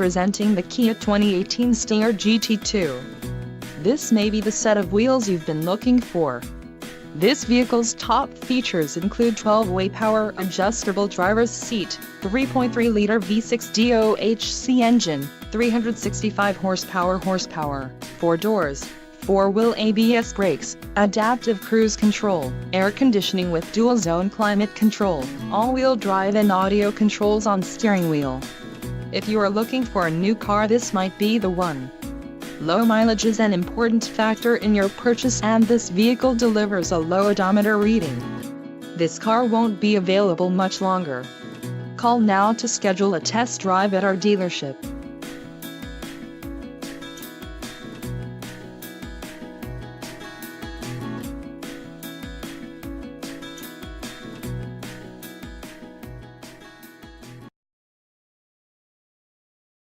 Presenting the Kia 2018 Stinger GT2. This may be the set of wheels you've been looking for. This vehicle's top features include 12-way power adjustable driver's seat, 3.3-liter V6 DOHC engine, 365 horsepower, 4 doors, 4-wheel ABS brakes, adaptive cruise control, air conditioning with dual-zone climate control, all-wheel drive and audio controls on steering wheel. If you are looking for a new car, this might be the one. Low mileage is an important factor in your purchase, and this vehicle delivers a low odometer reading. This car won't be available much longer. Call now to schedule a test drive at our dealership.